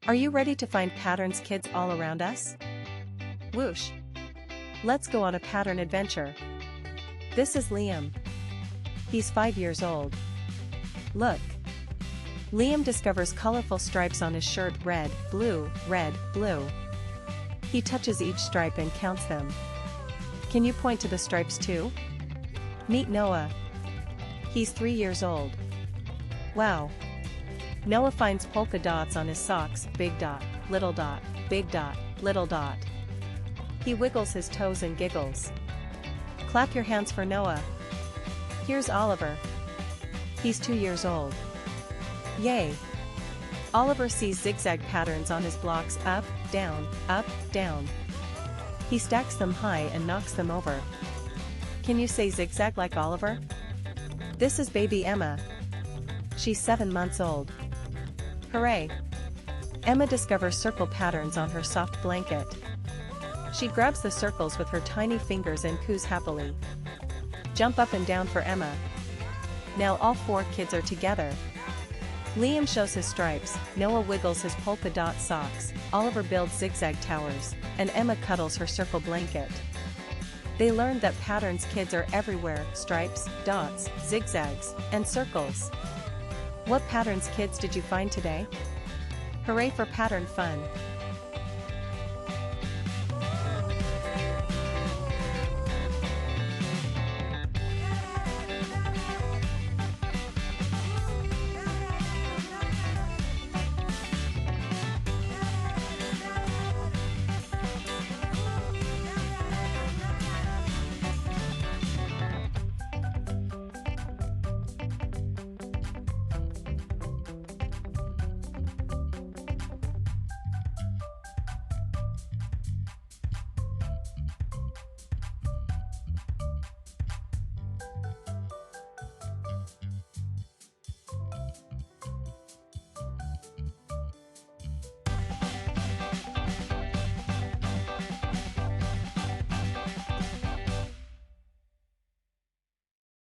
Are you ready to find patterns, kids all around us? Whoosh! Let's go on a pattern adventure. This is Liam. He's 5 years old. Look. Liam discovers colorful stripes on his shirt: red, blue, red, blue. He touches each stripe and counts them. Can you point to the stripes too? Meet Noah. He's 3 years old. Wow. Noah finds polka dots on his socks: big dot, little dot, big dot, little dot. He wiggles his toes and giggles. Clap your hands for Noah. Here's Oliver. He's 2 years old. Yay! Oliver sees zigzag patterns on his blocks: up, down, up, down. He stacks them high and knocks them over. Can you say zigzag like Oliver? This is baby Emma. She's 7 months old. Hooray! Emma discovers circle patterns on her soft blanket. She grabs the circles with her tiny fingers and coos happily. Jump up and down for Emma. Now all 4 kids are together. Liam shows his stripes, Noah wiggles his polka dot socks, Oliver builds zigzag towers, and Emma cuddles her circle blanket. They learned that patterns, kids, are everywhere: stripes, dots, zigzags, and circles. What patterns, kids, did you find today? Hooray for pattern fun!